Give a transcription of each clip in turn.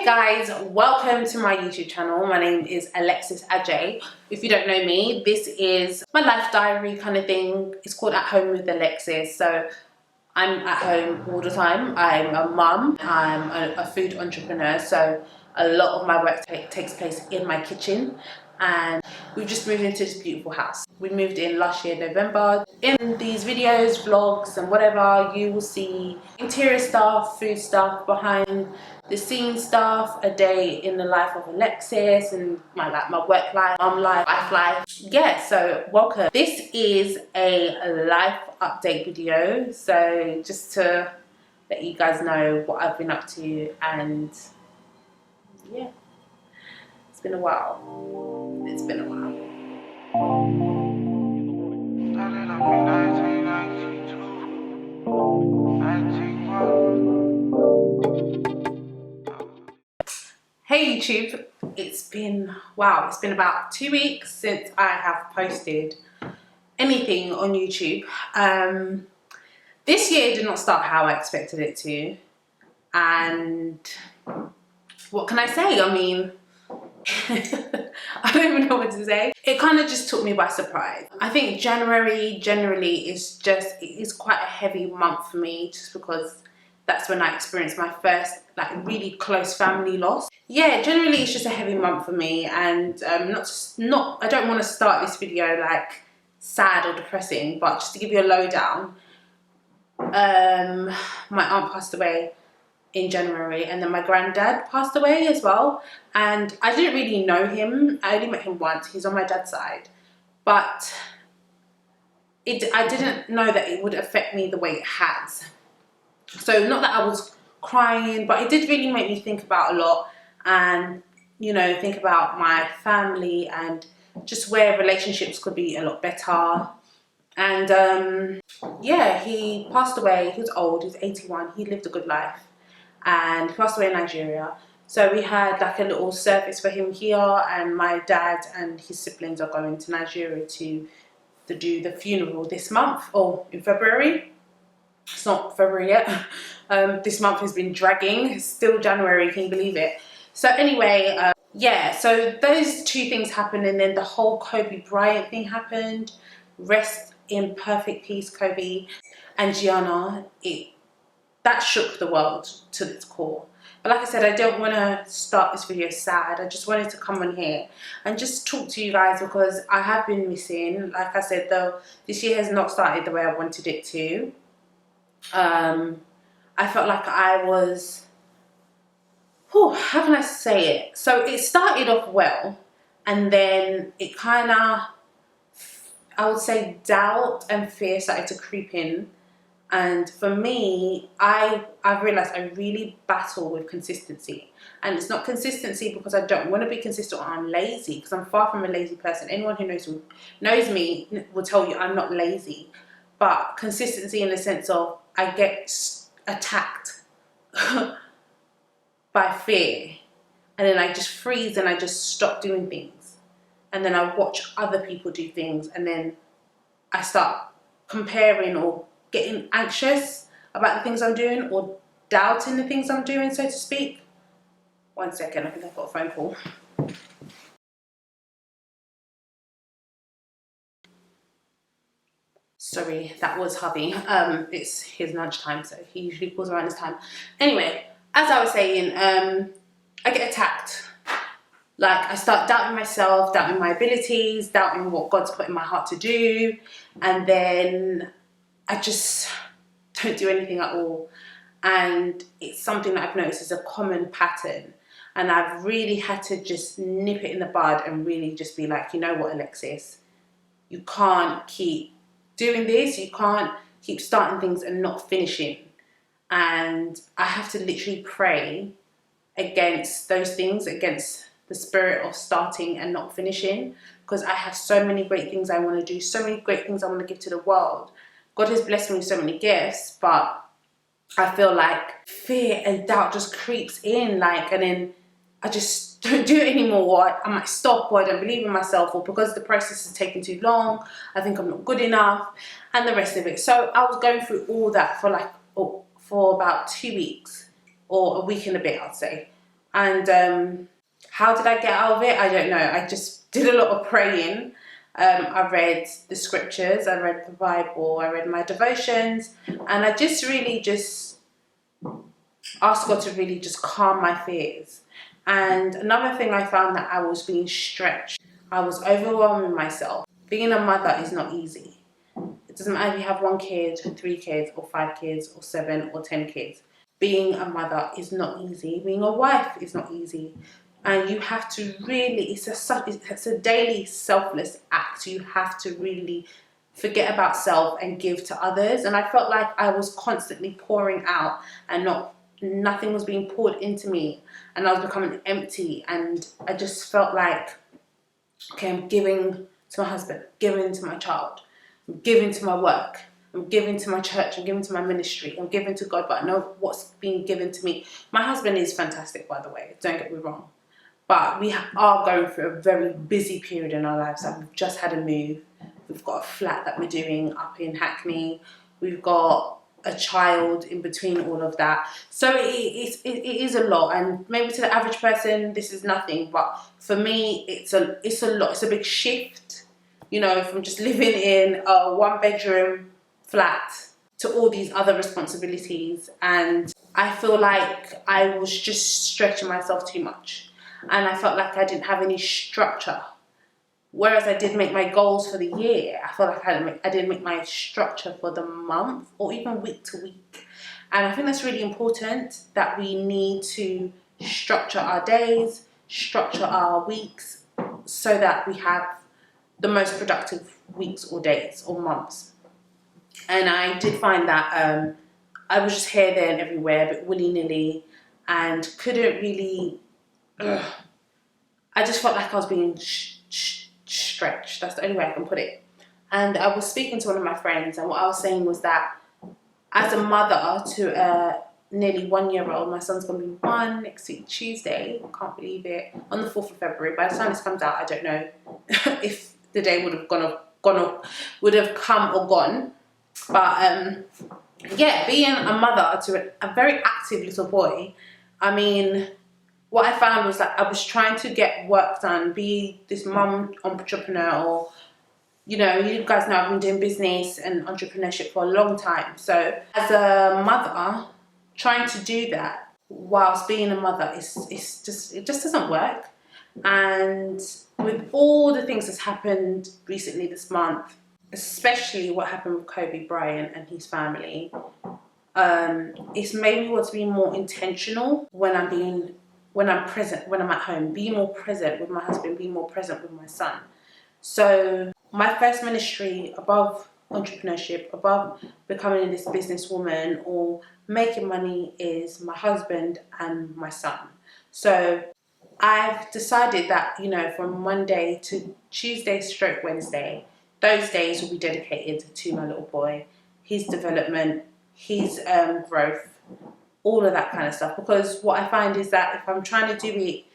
Guys, welcome to my YouTube channel. My name is Alexis Adjei. If you don't know me, this is my life diary kind of thing. It's called At Home with Alexis. So I'm at home all the time. I'm a mum, I'm a food entrepreneur, so a lot of my work takes place in my kitchen, and we've just moved into this beautiful house. We moved in last year, November. In these videos, vlogs and whatever, you will see interior stuff, food stuff, behind the scenes stuff, a day in the life of Alexis and my work life, mum life, life life. Yeah, so welcome. This is a life update video, so just to let you guys know what I've been up to, and yeah, it's been a while. It's been a while. Hey YouTube, it's been about 2 weeks since I have posted anything on YouTube. This year did not start how I expected it to, and what can I say? I mean, I don't even know what to say. It kind of just took me by surprise. I think January generally is quite a heavy month for me, just because that's when I experienced my first really close family loss. Yeah, generally it's just a heavy month for me, and I don't want to start this video like sad or depressing, but just to give you a lowdown. My aunt passed away in January, and then my granddad passed away as well, and I didn't really know him. I only met him once. He's on my dad's side, but I didn't know that it would affect me the way it has. So not that I was crying, but it did really make me think about a lot, and think about my family and just where relationships could be a lot better. And yeah, he passed away. He was old. He was 81. He lived a good life, and he passed away in Nigeria. So we had like a little service for him here, and my dad and his siblings are going to Nigeria to do the funeral this month, or in February. It's not February yet. This month has been dragging. It's still January, can you believe it? So anyway, yeah, so those two things happened, and then the whole Kobe Bryant thing happened. Rest in perfect peace, Kobe. And Gianna, that shook the world to its core. But like I said, I don't want to start this video sad. I just wanted to come on here and just talk to you guys, because I have been missing. Like I said, though, this year has not started the way I wanted it to. I felt like I was, how can I say it? So it started off well, and then it kind of, I would say, doubt and fear started to creep in. And for me, I've realized I really battle with consistency. And it's not consistency because I don't want to be consistent or I'm lazy, because I'm far from a lazy person. Anyone who knows me will tell you I'm not lazy. But consistency in the sense of I get attacked by fear, and then I just freeze and I just stop doing things. And then I watch other people do things, and then I start comparing or getting anxious about the things I'm doing, or doubting the things I'm doing, so to speak. 1 second, I think I've got a phone call. Sorry, that was hubby. It's his lunchtime, so he usually calls around this time. Anyway, as I was saying, I get attacked. Like, I start doubting myself, doubting my abilities, doubting what God's put in my heart to do, and then I just don't do anything at all. And it's something that I've noticed is a common pattern, and I've really had to just nip it in the bud and really just be like, you know what, Alexis, you can't keep doing this. You can't keep starting things and not finishing. And I have to literally pray against those things, against the spirit of starting and not finishing, because I have so many great things I want to do, so many great things I want to give to the world. God has blessed me with so many gifts, but I feel like fear and doubt just creeps in, and then I just don't do it anymore. I might stop, or I don't believe in myself, or because the process is taking too long, I think I'm not good enough, and the rest of it. So I was going through all that for about 2 weeks, or a week and a bit, I'd say. And how did I get out of it? I don't know. I just did a lot of praying. I read the scriptures, I read the Bible, I read my devotions, and I just really just asked God to really just calm my fears. And another thing I found, that I was being stretched. I was overwhelming myself. Being a mother is not easy. It doesn't matter if you have 1 kid, 3 kids, or 5 kids, or 7 or 10 kids. Being a mother is not easy. Being a wife is not easy. And you have to really, it's a daily selfless act. You have to really forget about self and give to others. And I felt like I was constantly pouring out and nothing was being poured into me. And I was becoming empty. And I just felt like, okay, I'm giving to my husband, giving to my child, I'm giving to my work, I'm giving to my church, I'm giving to my ministry, I'm giving to God, but I know what's being given to me. My husband is fantastic, by the way, don't get me wrong. But we are going through a very busy period in our lives. Like, we've just had a move. We've got a flat that we're doing up in Hackney. We've got a child in between all of that. So it is a lot. And maybe to the average person, this is nothing. But for me, it's a lot. It's a big shift, you know, from just living in a 1-bedroom flat to all these other responsibilities. And I feel like I was just stretching myself too much. And I felt like I didn't have any structure. Whereas I did make my goals for the year, I felt like I didn't make my structure for the month or even week to week. And I think that's really important, that we need to structure our days, structure our weeks, so that we have the most productive weeks or days or months. And I did find that I was just here, there and everywhere, but willy-nilly, and couldn't really... I just felt like I was being stretched. That's the only way I can put it. And I was speaking to one of my friends, and what I was saying was that as a mother to a nearly 1-year-old, my son's going to be 1 next week, Tuesday. I can't believe it. On the 4th of February. By the time this comes out, I don't know if the day would have would have come or gone. But yeah, being a mother to a very active little boy, I mean, what I found was that I was trying to get work done, be this mum entrepreneur, or, you know, you guys know I've been doing business and entrepreneurship for a long time. So as a mother, trying to do that whilst being a mother it just doesn't work. And with all the things that's happened recently this month, especially what happened with Kobe Bryant and his family, it's made me want to be more intentional when I'm present, when I'm at home, be more present with my husband, be more present with my son. So my first ministry, above entrepreneurship, above becoming this businesswoman or making money, is my husband and my son. So I've decided that, you know, from Monday to Tuesday / Wednesday, those days will be dedicated to my little boy, his development, his growth, all of that kind of stuff. Because what I find is that if I'm trying to do it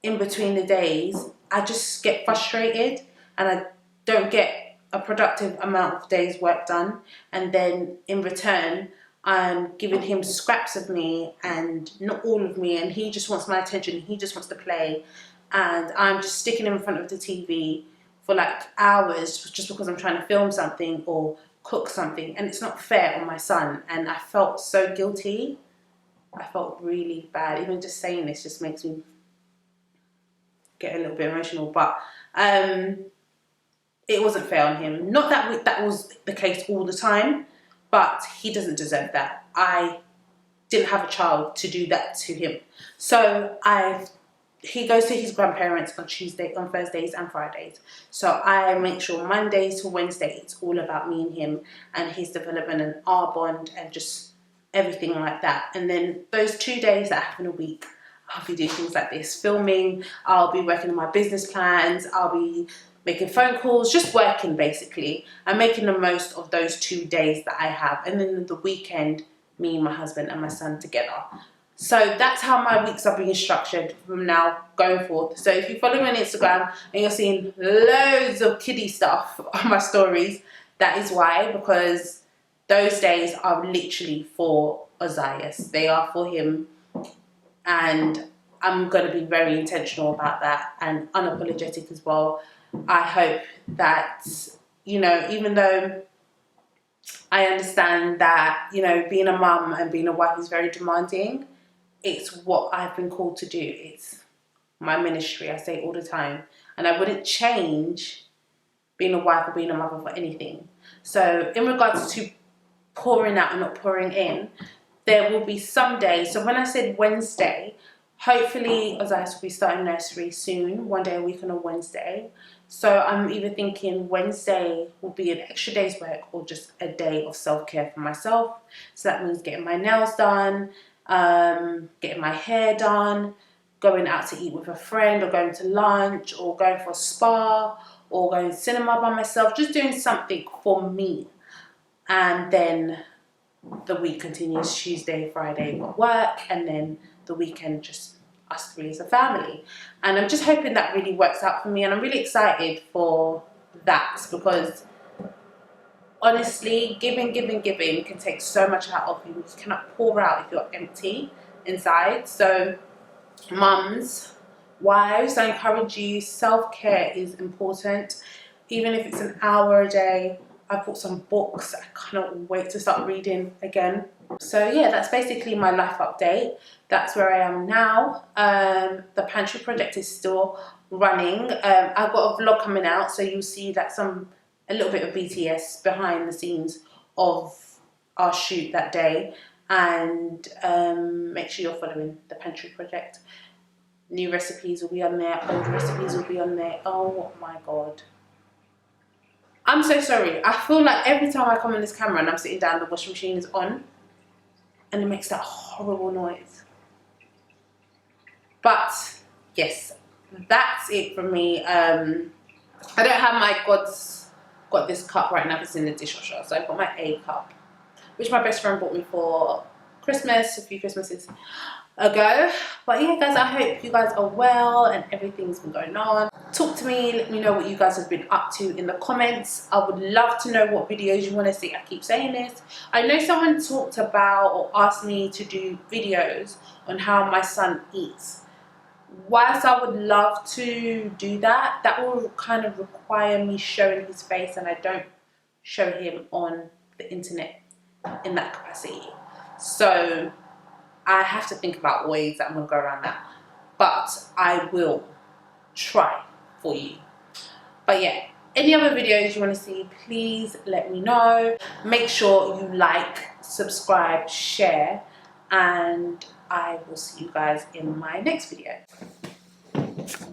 in between the days, I just get frustrated and I don't get a productive amount of days work done. And then in return, I'm giving him scraps of me and not all of me, and he just wants my attention, he just wants to play, and I'm just sticking him in front of the TV for like hours just because I'm trying to film something or cook something, and it's not fair on my son. And I felt so guilty. I felt really bad. Even just saying this just makes me get a little bit emotional. But it wasn't fair on him. Not that that was the case all the time, but he doesn't deserve that. I didn't have a child to do that to him. So he goes to his grandparents on Thursdays and Fridays. So I make sure Mondays to Wednesdays, it's all about me and him and his development and our bond and just everything like that. And then those 2 days that happen a week, I'll be doing things like this, filming, I'll be working on my business plans, I'll be making phone calls, just working basically, and making the most of those 2 days that I have. And then the weekend, me, my husband and my son together. So that's how my weeks are being structured from now going forth. So if you follow me on Instagram and you're seeing loads of kiddie stuff on my stories, that is why, because those days are literally for Ozias. They are for him. And I'm going to be very intentional about that and unapologetic as well. I hope that, you know, even though I understand that, you know, being a mum and being a wife is very demanding, it's what I've been called to do. It's my ministry, I say it all the time. And I wouldn't change being a wife or being a mother for anything. So in regards to pouring out and not pouring in, there will be some days. So when I said Wednesday, hopefully Ozai will be starting nursery soon, one day a week on a Wednesday. So I'm either thinking Wednesday will be an extra day's work or just a day of self-care for myself. So that means getting my nails done, getting my hair done, going out to eat with a friend, or going to lunch, or going for a spa, or going to cinema by myself, just doing something for me. And then the week continues, Tuesday, Friday, got work, and then the weekend just us three as a family. And I'm just hoping that really works out for me, and I'm really excited for that, because honestly, giving can take so much out of you. You cannot pour out if you're empty inside. So mums, wives, I encourage you, self-care is important. Even if it's an hour a day. I've bought some books. I cannot wait to start reading again. So yeah, that's basically my life update. That's where I am now. The pantry project is still running. I've got a vlog coming out, so you'll see that a little bit of BTS behind the scenes of our shoot that day. And make sure you're following the pantry project. New recipes will be on there. Old recipes will be on there. Oh my God. I'm so sorry. I feel like every time I come on this camera and I'm sitting down, the washing machine is on and it makes that horrible noise. But yes, that's it from me. I don't have my got this cup right now. It's in the dishwasher. So I've got my A cup, which my best friend bought me for Christmas a few Christmases ago. But yeah, guys, I hope you guys are well and everything's been going on. Talk to me, let me know what you guys have been up to in the comments. I would love to know what videos you want to see. I keep saying this. I know someone talked about or asked me to do videos on how my son eats. Whilst I would love to do that, that will kind of require me showing his face, and I don't show him on the internet in that capacity. So I have to think about ways that I'm going to go around that. But I will try for you. But yeah, any other videos you want to see, please let me know. Make sure you like, subscribe, share, and I will see you guys in my next video.